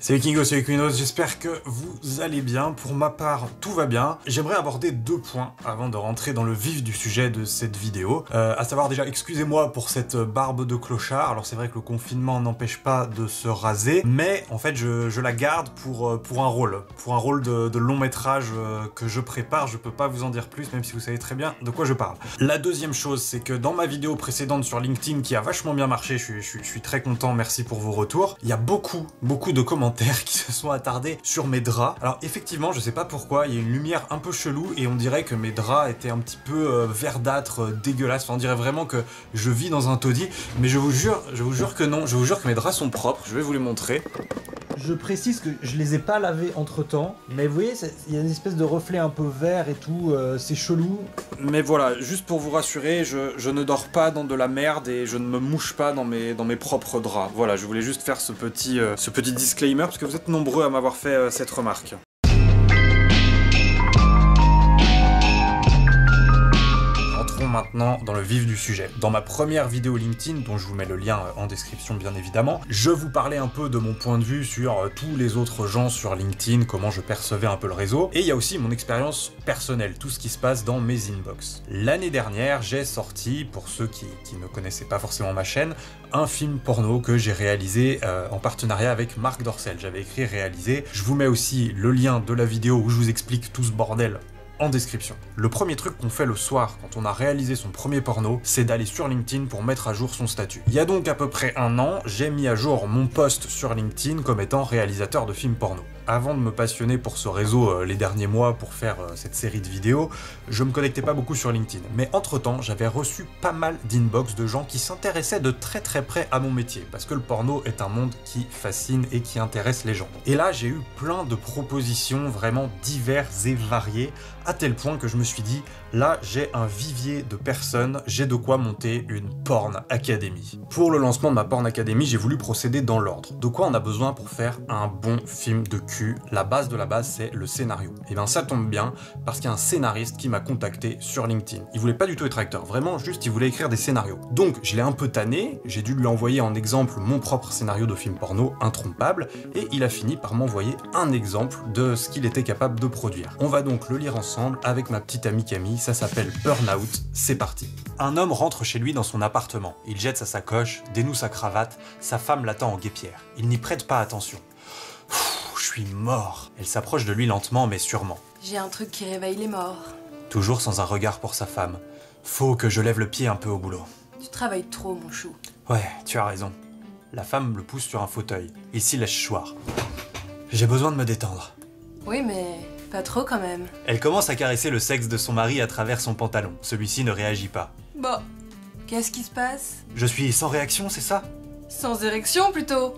Salut Kingo, salut Quinos, j'espère que vous allez bien. Pour ma part, tout va bien. J'aimerais aborder deux points avant de rentrer dans le vif du sujet de cette vidéo. À savoir déjà, excusez-moi pour cette barbe de clochard. Alors c'est vrai que le confinement n'empêche pas de se raser, mais en fait je la garde pour un rôle de long métrage que je prépare. Je peux pas vous en dire plus, même si vous savez très bien de quoi je parle. La deuxième chose, c'est que dans ma vidéo précédente sur LinkedIn, qui a vachement bien marché, je suis très content, merci pour vos retours, il y a beaucoup de commentaires qui se sont attardés sur mes draps. Alors effectivement, je sais pas pourquoi, il y a une lumière un peu chelou et on dirait que mes draps étaient un petit peu verdâtres, dégueulasses. Enfin, on dirait vraiment que je vis dans un taudis, mais je vous jure que non, je vous jure que mes draps sont propres, je vais vous les montrer. Je précise que je les ai pas lavés entre temps, mais vous voyez, il y a une espèce de reflet un peu vert et tout, c'est chelou. Mais voilà, juste pour vous rassurer, je ne dors pas dans de la merde et je ne me mouche pas dans mes propres draps. Voilà, je voulais juste faire ce petit disclaimer parce que vous êtes nombreux à m'avoir fait cette remarque. Maintenant dans le vif du sujet. Dans ma première vidéo LinkedIn, dont je vous mets le lien en description bien évidemment, je vous parlais un peu de mon point de vue sur tous les autres gens sur LinkedIn, comment je percevais un peu le réseau, et il y a aussi mon expérience personnelle, tout ce qui se passe dans mes inbox. L'année dernière, j'ai sorti, pour ceux qui ne connaissaient pas forcément ma chaîne, un film porno que j'ai réalisé en partenariat avec Marc Dorcel. J'avais écrit réalisé. Je vous mets aussi le lien de la vidéo où je vous explique tout ce bordel en description. Le premier truc qu'on fait le soir quand on a réalisé son premier porno, c'est d'aller sur LinkedIn pour mettre à jour son statut. Il y a donc à peu près un an, j'ai mis à jour mon post sur LinkedIn comme étant réalisateur de films porno. Avant de me passionner pour ce réseau les derniers mois pour faire cette série de vidéos, je me connectais pas beaucoup sur LinkedIn. Mais entre-temps, j'avais reçu pas mal d'inbox de gens qui s'intéressaient de très près à mon métier, parce que le porno est un monde qui fascine et qui intéresse les gens. Et là, j'ai eu plein de propositions vraiment diverses et variées, à tel point que je me suis dit, là, j'ai un vivier de personnes, j'ai de quoi monter une Porn Academy. Pour le lancement de ma Porn Academy, j'ai voulu procéder dans l'ordre. De quoi on a besoin pour faire un bon film de cul? La base de la base, c'est le scénario. Et bien ça tombe bien, parce qu'il y a un scénariste qui m'a contacté sur LinkedIn. Il voulait pas du tout être acteur, vraiment, juste il voulait écrire des scénarios. Donc, je l'ai un peu tanné, j'ai dû lui envoyer en exemple mon propre scénario de film porno, Intrompable, et il a fini par m'envoyer un exemple de ce qu'il était capable de produire. On va donc le lire ensemble avec ma petite amie Camille, ça s'appelle Burnout, c'est parti. Un homme rentre chez lui dans son appartement. Il jette sa sacoche, dénoue sa cravate, sa femme l'attend en guêpière. Il n'y prête pas attention. Je suis mort. Elle s'approche de lui lentement mais sûrement. J'ai un truc qui réveille les morts. Toujours sans un regard pour sa femme. Faut que je lève le pied un peu au boulot. Tu travailles trop, mon chou. Ouais, tu as raison. La femme le pousse sur un fauteuil. Il s'y laisse choir. J'ai besoin de me détendre. Oui, mais pas trop quand même. Elle commence à caresser le sexe de son mari à travers son pantalon. Celui-ci ne réagit pas. Bon, qu'est-ce qui se passe? Je suis sans réaction, c'est ça? Sans érection, plutôt.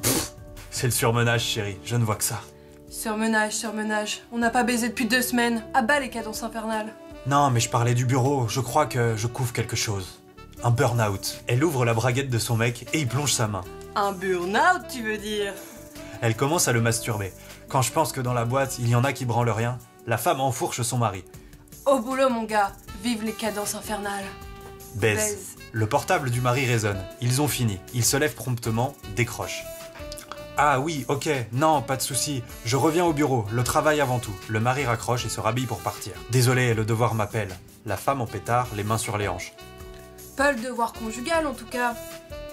C'est le surmenage, chérie. Je ne vois que ça. Surmenage. On n'a pas baisé depuis 2 semaines. À bas les cadences infernales. Non, mais je parlais du bureau. Je crois que je couvre quelque chose. Un burn-out. Elle ouvre la braguette de son mec et y plonge sa main. Un burn-out, tu veux dire? Elle commence à le masturber. Quand je pense que dans la boîte, il y en a qui branlent rien, la femme enfourche son mari. Au boulot, mon gars. Vive les cadences infernales. Baise. Le portable du mari résonne. Ils ont fini. Il se lève promptement, décroche. Ah oui, ok, non, pas de souci. Je reviens au bureau, le travail avant tout. Le mari raccroche et se rhabille pour partir. Désolé, le devoir m'appelle. La femme en pétard, les mains sur les hanches. Pas le devoir conjugal, en tout cas.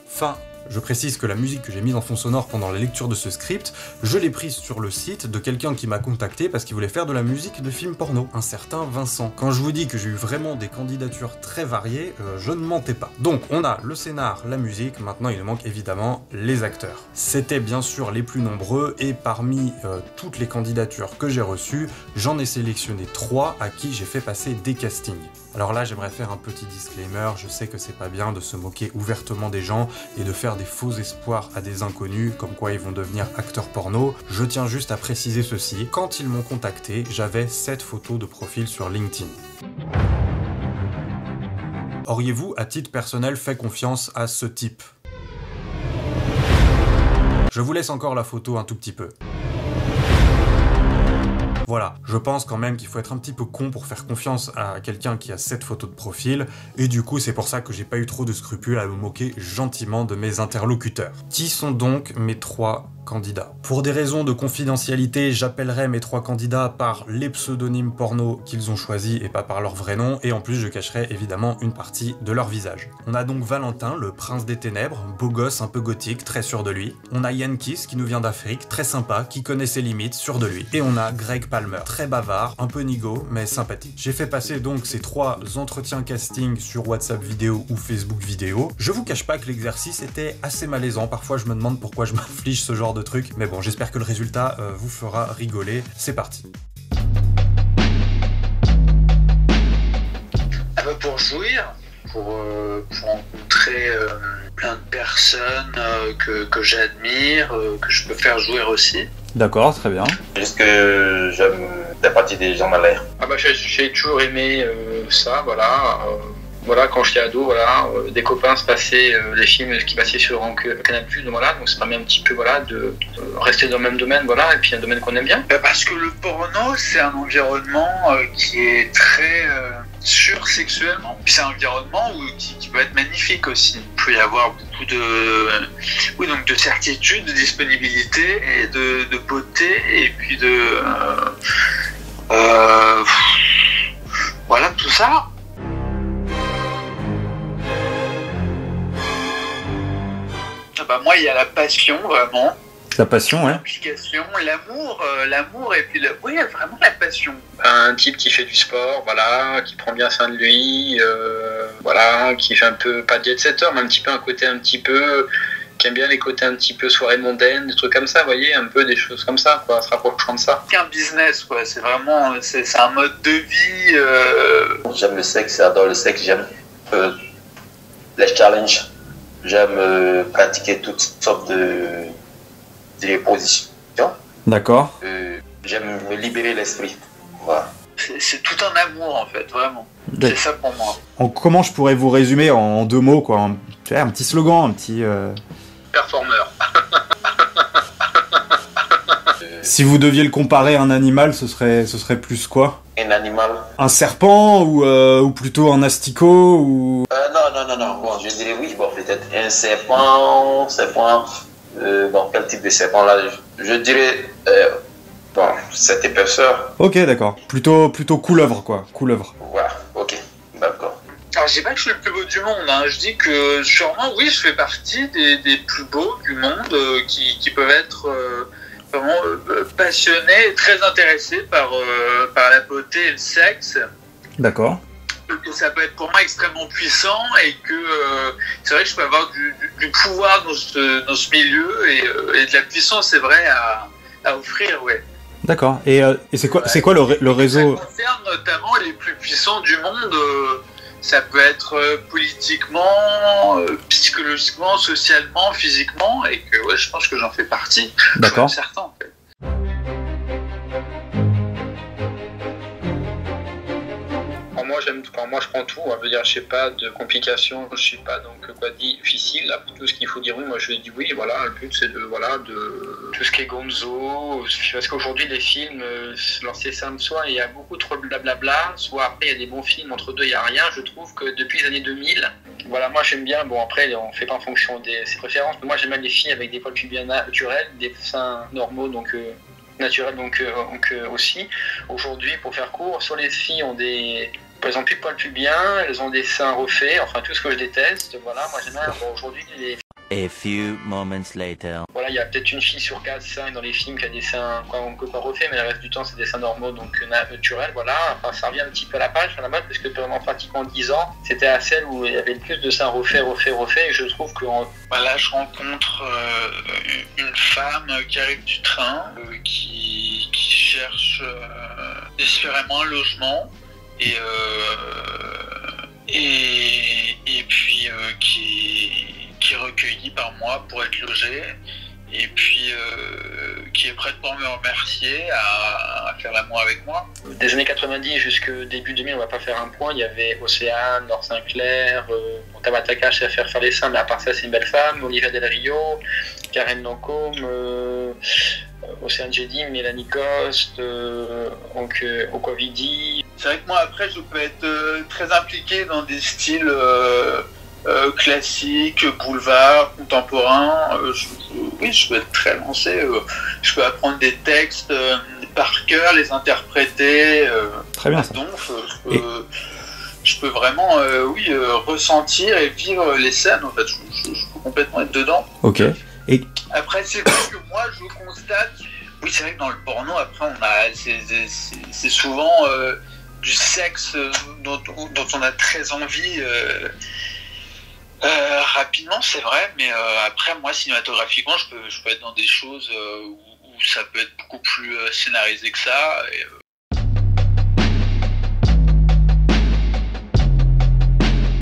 Fin. Je précise que la musique que j'ai mise en fond sonore pendant la lecture de ce script, je l'ai prise sur le site de quelqu'un qui m'a contacté parce qu'il voulait faire de la musique de film porno, un certain Vincent. Quand je vous dis que j'ai eu vraiment des candidatures très variées, je ne mentais pas. Donc on a le scénar, la musique, maintenant il nous manque évidemment les acteurs. C'était bien sûr les plus nombreux et parmi toutes les candidatures que j'ai reçues, j'en ai sélectionné 3 à qui j'ai fait passer des castings. Alors là, j'aimerais faire un petit disclaimer, je sais que c'est pas bien de se moquer ouvertement des gens et de faire des faux espoirs à des inconnus, comme quoi ils vont devenir acteurs porno. Je tiens juste à préciser ceci, quand ils m'ont contacté, j'avais 7 photos de profil sur LinkedIn. Auriez-vous, à titre personnel, fait confiance à ce type? Je vous laisse encore la photo un tout petit peu. Voilà, je pense quand même qu'il faut être un petit peu con pour faire confiance à quelqu'un qui a cette photo de profil, et du coup c'est pour ça que j'ai pas eu trop de scrupules à me moquer gentiment de mes interlocuteurs. Qui sont donc mes 3 candidats. Pour des raisons de confidentialité, j'appellerai mes 3 candidats par les pseudonymes porno qu'ils ont choisis et pas par leur vrai nom, et en plus je cacherai évidemment une partie de leur visage. On a donc Valentin, le prince des ténèbres, beau gosse un peu gothique, très sûr de lui. On a Yankis qui nous vient d'Afrique, très sympa, qui connaît ses limites, sûr de lui. Et on a Greg Palmer, très bavard, un peu nigo, mais sympathique. J'ai fait passer donc ces 3 entretiens casting sur WhatsApp vidéo ou Facebook vidéo. Je vous cache pas que l'exercice était assez malaisant, parfois je me demande pourquoi je m'inflige ce genre de truc, mais bon, j'espère que le résultat vous fera rigoler. C'est parti. Pour jouir, pour rencontrer plein de personnes que j'admire, que je peux faire jouir aussi. D'accord, très bien. Juste que j'aime la partie des gens mal l'air. Ah bah j'ai toujours aimé ça, voilà. Voilà, quand j'étais ado, voilà, des copains se passaient les films qui passaient sur Canal+, voilà, donc ça permet un petit peu, voilà, de rester dans le même domaine, voilà, et puis un domaine qu'on aime bien. Parce que le porno, c'est un environnement qui est très sursexuellement. Puis c'est un environnement qui peut être magnifique aussi. Il peut y avoir beaucoup de certitude, de disponibilité et de beauté, et puis voilà, tout ça. Bah moi, il y a la passion, vraiment. La passion, ouais. L'implication, l'amour et puis oui, vraiment la passion. Un type qui fait du sport, voilà, qui prend bien soin de lui, voilà, qui fait un peu, pas jet setter, mais un petit peu un côté un petit peu, qui aime bien les côtés un petit peu soirée mondaine, des trucs comme ça, vous voyez, un peu des choses comme ça, quoi, se rapprochant de ça. C'est un business, quoi, c'est vraiment, c'est un mode de vie. J'aime le sexe, j'adore le sexe, j'aime les challenges. J'aime pratiquer toutes sortes de positions. D'accord. J'aime me libérer l'esprit. Voilà. C'est tout un amour en fait, vraiment. C'est ça pour moi. Comment je pourrais vous résumer en 2 mots, quoi, un petit slogan, un petit... Performeur. Si vous deviez le comparer à un animal, ce serait plus quoi? Un animal. Un serpent ou plutôt un asticot ou... Non. Bon, je dirais oui. Bon, peut-être un serpent. Bon, quel type de serpent là? Je dirais. Bon, cette épaisseur. Ok, d'accord. Plutôt couleuvre, quoi. Couleuvre. Voilà, ok. D'accord. Alors, je dis pas que je suis le plus beau du monde. Hein. Je dis que sûrement, oui, je fais partie des plus beaux du monde qui peuvent être. Vraiment passionnés et très intéressés par la beauté et le sexe. D'accord. Que ça peut être pour moi extrêmement puissant et que c'est vrai que je peux avoir du pouvoir dans ce milieu et de la puissance, c'est vrai, à offrir, ouais. D'accord. Et c'est quoi le réseau? Ça concerne notamment les plus puissants du monde. Ça peut être politiquement, psychologiquement, socialement, physiquement, et que ouais, je pense que j'en fais partie. D'accord. Je suis certain, en fait. Moi je prends tout, je veux dire, je sais pas de complications, je sais pas donc quoi difficile, là, pour tout ce qu'il faut dire oui, moi je dis oui, voilà, le but c'est de tout ce qui est gonzo, parce qu'aujourd'hui les films, c'est simple, soit il y a beaucoup trop de blabla, soit après il y a des bons films, entre deux il y a rien, je trouve que depuis les années 2000, voilà, moi j'aime bien, bon après on fait pas en fonction de ses préférences, mais moi j'aime bien les filles avec des poils pubiens naturels, des seins normaux, donc naturels donc aussi. Aujourd'hui, pour faire court, soit les filles ont elles ont plus de poils pubiens, elles ont des seins refaits, enfin tout ce que je déteste, voilà, moi j'aime bien, bon, aujourd'hui les... A few moments later. Voilà, il y a peut-être une fille sur 4-5 dans les films qui a des seins, pas refaits, mais le reste du temps c'est des seins normaux, donc naturels, voilà, enfin ça revient un petit peu à la page, à la mode, parce que pendant pratiquement 10 ans, c'était à celle où il y avait le plus de seins refaits, et je trouve que là je rencontre une femme qui arrive du train, qui cherche désespérément un logement, et puis qui est recueillie par moi pour être logée, et puis qui est prête pour me remercier à faire l'amour avec moi. Des années 90 jusqu'au début 2000, on va pas faire un point, il y avait Océane, Laure Sinclair, Tabata Cash à faire les seins, mais à part ça c'est une belle femme, Olivia Del Rio, Karen Lancôme, Océane Jedi, Mélanie Coste, donc Okwavidi. C'est vrai que moi après je peux être très impliqué dans des styles classique, boulevard, contemporain. Oui, je peux être très lancé. Je peux apprendre des textes par cœur, les interpréter. Très bien ça. Donc, je peux vraiment ressentir et vivre les scènes. En fait, je peux complètement être dedans. Ok. Et après, c'est vrai que moi, je constate. Oui, c'est vrai que dans le porno, après, c'est souvent du sexe dont on a très envie rapidement, c'est vrai. Mais après, moi, cinématographiquement, je peux être dans des choses où ça peut être beaucoup plus scénarisé que ça.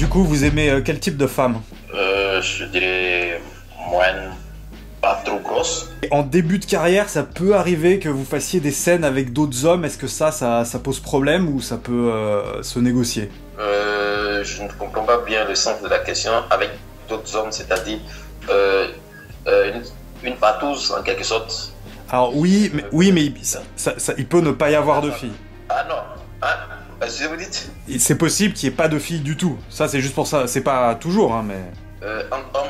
du coup, vous aimez quel type de femme? Je dirais moyenne, pas trop grosse. En début de carrière, ça peut arriver que vous fassiez des scènes avec d'autres hommes. Est-ce que ça pose problème ou ça peut se négocier? Je ne comprends pas bien le sens de la question. Avec d'autres hommes, c'est-à-dire une partouze en quelque sorte. Alors oui, mais il peut ne pas y avoir de filles. Ah non, si vous dites. C'est possible qu'il n'y ait pas de filles du tout. Ça, c'est juste pour ça. C'est pas toujours, hein, mais... En homme,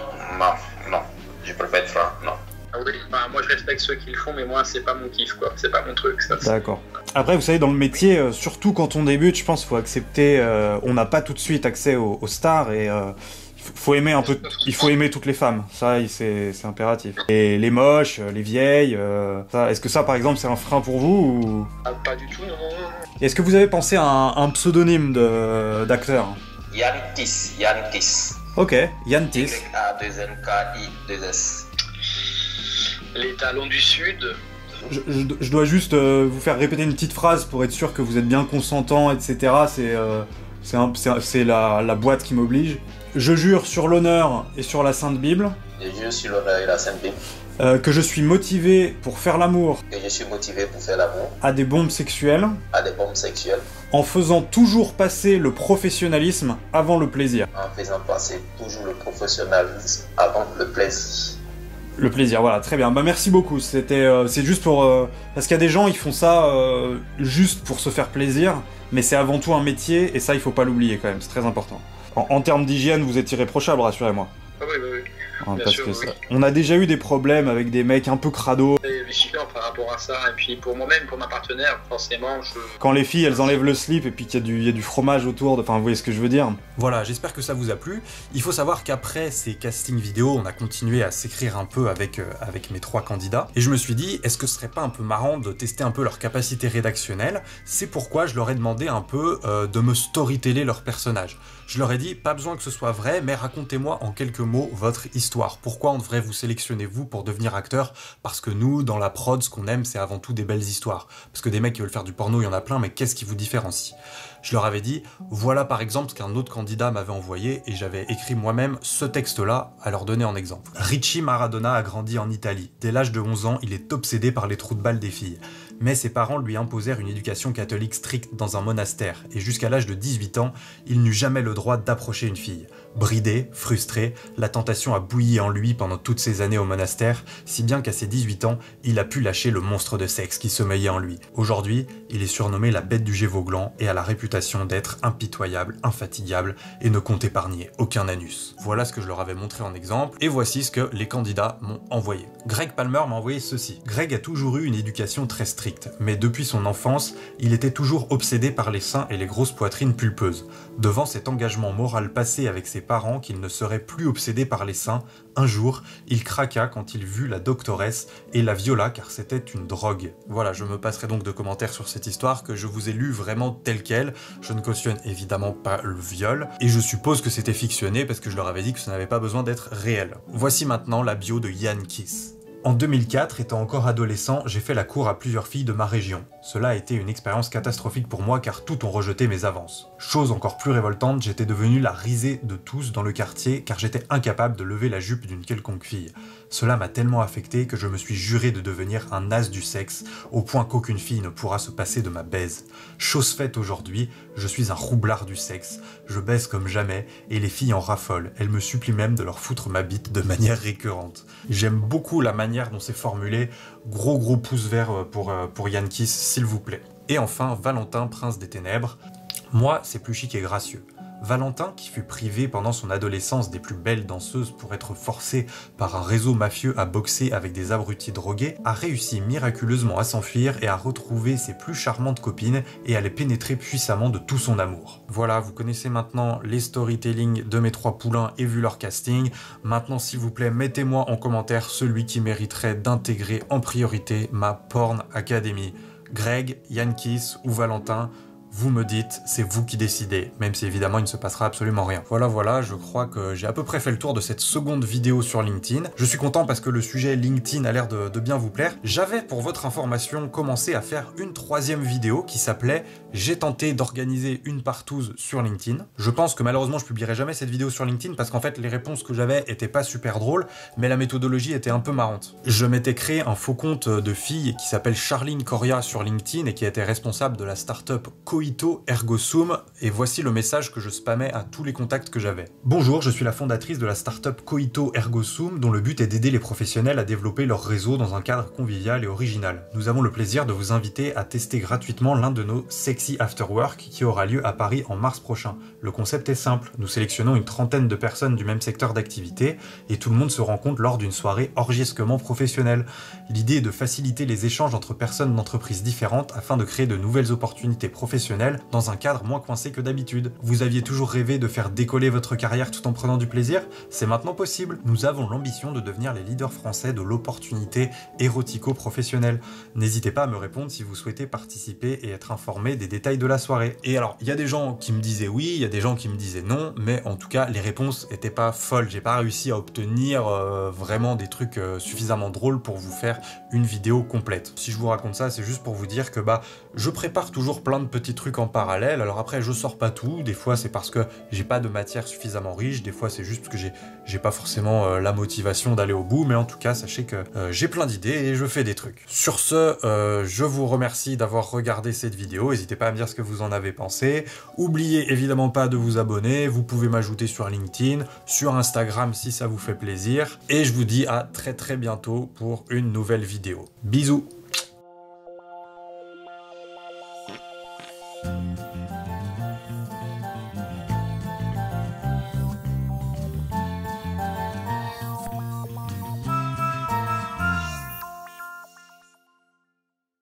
non. Je préfère être franc, non. Ah oui, moi je respecte ceux qui le font, mais moi c'est pas mon kiff, quoi. C'est pas mon truc, ça. D'accord. Après, vous savez, dans le métier, surtout quand on débute, je pense qu'il faut accepter... on n'a pas tout de suite accès aux stars et... faut aimer un peu, il faut aimer toutes les femmes, ça c'est impératif. Et les moches, les vieilles, est-ce que ça par exemple c'est un frein pour vous ou... Pas du tout, non. Est-ce que vous avez pensé à un pseudonyme d'acteur? Yann Kiss. Ok, Yann Kiss. Y-A-2-N-K-I-2-S. Les talons du Sud. Je dois juste vous faire répéter une petite phrase pour être sûr que vous êtes bien consentant, etc. C'est la boîte qui m'oblige. Je jure sur l'honneur et sur la Sainte Bible. Je jure sur l'honneur et la Sainte Bible. Que je suis motivé pour faire l'amour. Que je suis motivé pour faire l'amour. À des bombes sexuelles. En faisant toujours passer le professionnalisme avant le plaisir. En faisant passer toujours le professionnalisme avant le plaisir. Le plaisir, voilà, très bien. Bah merci beaucoup. C'est juste pour parce qu'il y a des gens ils font ça juste pour se faire plaisir, mais c'est avant tout un métier et ça il faut pas l'oublier quand même. C'est très important. En termes d'hygiène, vous êtes irréprochable, rassurez-moi. Ah oui. Hein, parce sûr, que oui. On a déjà eu des problèmes avec des mecs un peu crado. Vigilant par rapport à ça, et puis pour moi-même, pour ma partenaire, forcément, Quand les filles, elles enlèvent le slip et puis qu'il y a du fromage autour, enfin vous voyez ce que je veux dire. Voilà, j'espère que ça vous a plu. Il faut savoir qu'après ces castings vidéo, on a continué à s'écrire un peu avec mes 3 candidats, et je me suis dit, est-ce que ce serait pas un peu marrant de tester un peu leur capacité rédactionnelle? C'est pourquoi je leur ai demandé un peu de me storyteller leur personnage. Je leur ai dit, pas besoin que ce soit vrai, mais racontez-moi en quelques mots votre histoire. Pourquoi on devrait vous sélectionner vous pour devenir acteur? Parce que nous, dans la prod, ce qu'on aime, c'est avant tout des belles histoires. Parce que des mecs qui veulent faire du porno, il y en a plein, mais qu'est-ce qui vous différencie? Je leur avais dit, voilà par exemple ce qu'un autre candidat m'avait envoyé, et j'avais écrit moi-même ce texte-là à leur donner en exemple. Richie Maradona a grandi en Italie. Dès l'âge de 11 ans, il est obsédé par les trous de balles des filles. Mais ses parents lui imposèrent une éducation catholique stricte dans un monastère, et jusqu'à l'âge de 18 ans, il n'eut jamais le droit d'approcher une fille. Bridé, frustré, la tentation a bouilli en lui pendant toutes ces années au monastère, si bien qu'à ses 18 ans, il a pu lâcher le monstre de sexe qui sommeillait en lui. Aujourd'hui, il est surnommé la bête du Gévaudan et a la réputation d'être impitoyable, infatigable et ne compte épargner aucun anus. Voilà ce que je leur avais montré en exemple, et voici ce que les candidats m'ont envoyé. Greg Palmer m'a envoyé ceci. Greg a toujours eu une éducation très stricte, mais depuis son enfance, il était toujours obsédé par les seins et les grosses poitrines pulpeuses. Devant cet engagement moral passé avec ses parents qu'il ne serait plus obsédé par les seins, un jour, il craqua quand il vit la doctoresse et la viola car c'était une drogue. Voilà, je me passerai donc de commentaires sur cette histoire que je vous ai lu vraiment telle quelle. Je ne cautionne évidemment pas le viol, et je suppose que c'était fictionné parce que je leur avais dit que ça n'avait pas besoin d'être réel. Voici maintenant la bio de Yann Kiss. En 2004, étant encore adolescent, j'ai fait la cour à plusieurs filles de ma région. Cela a été une expérience catastrophique pour moi car toutes ont rejeté mes avances. Chose encore plus révoltante, j'étais devenu la risée de tous dans le quartier car j'étais incapable de lever la jupe d'une quelconque fille. Cela m'a tellement affecté que je me suis juré de devenir un as du sexe, au point qu'aucune fille ne pourra se passer de ma baise. Chose faite aujourd'hui, je suis un roublard du sexe, je baise comme jamais, et les filles en raffolent, elles me supplient même de leur foutre ma bite de manière récurrente. J'aime beaucoup la manière dont c'est formulé, gros pouce vert pour Yann Kiss, s'il vous plaît. Et enfin, Valentin, prince des ténèbres. Moi, c'est plus chic et gracieux. Valentin, qui fut privé pendant son adolescence des plus belles danseuses pour être forcé par un réseau mafieux à boxer avec des abrutis drogués, a réussi miraculeusement à s'enfuir et à retrouver ses plus charmantes copines et à les pénétrer puissamment de tout son amour. Voilà, vous connaissez maintenant les storytelling de mes 3 poulains et vu leur casting. Maintenant, s'il vous plaît, mettez-moi en commentaire celui qui mériterait d'intégrer en priorité ma Porn Academy. Greg, Yankis ou Valentin, vous me dites, c'est vous qui décidez, même si évidemment il ne se passera absolument rien. Voilà, je crois que j'ai à peu près fait le tour de cette seconde vidéo sur LinkedIn. Je suis content parce que le sujet LinkedIn a l'air de bien vous plaire. J'avais, pour votre information, commencé à faire une 3e vidéo qui s'appelait « J'ai tenté d'organiser une partouze sur LinkedIn ». Je pense que malheureusement je publierai jamais cette vidéo sur LinkedIn parce qu'en fait les réponses que j'avais étaient pas super drôles, mais la méthodologie était un peu marrante. Je m'étais créé un faux compte de fille qui s'appelle Charline Coria sur LinkedIn et qui était responsable de la startup Coito Ergo Sum, et voici le message que je spammais à tous les contacts que j'avais. Bonjour, je suis la fondatrice de la startup Coito Ergo Sum, dont le but est d'aider les professionnels à développer leur réseau dans un cadre convivial et original. Nous avons le plaisir de vous inviter à tester gratuitement l'un de nos Sexy After Work qui aura lieu à Paris en mars prochain. Le concept est simple, nous sélectionnons une 30aine de personnes du même secteur d'activité et tout le monde se rencontre lors d'une soirée orgiesquement professionnelle. L'idée est de faciliter les échanges entre personnes d'entreprises différentes afin de créer de nouvelles opportunités professionnelles dans un cadre moins coincé que d'habitude. Vous aviez toujours rêvé de faire décoller votre carrière tout en prenant du plaisir? C'est maintenant possible. Nous avons l'ambition de devenir les leaders français de l'opportunité érotico-professionnelle. N'hésitez pas à me répondre si vous souhaitez participer et être informé des détails de la soirée. Et alors, il y a des gens qui me disaient oui, il y a des gens qui me disaient non, mais en tout cas, les réponses étaient pas folles. J'ai pas réussi à obtenir vraiment des trucs suffisamment drôles pour vous faire une vidéo complète. Si je vous raconte ça, c'est juste pour vous dire que je prépare toujours plein de petits trucs en parallèle. Alors après, je sors pas tout. Des fois, c'est parce que j'ai pas de matière suffisamment riche. Des fois, c'est juste parce que j'ai pas forcément la motivation d'aller au bout. Mais en tout cas, sachez que j'ai plein d'idées et je fais des trucs. Sur ce, je vous remercie d'avoir regardé cette vidéo. N'hésitez pas à me dire ce que vous en avez pensé. Oubliez évidemment pas de vous abonner. Vous pouvez m'ajouter sur LinkedIn, sur Instagram si ça vous fait plaisir. Et je vous dis à très bientôt pour une nouvelle vidéo. Bisous!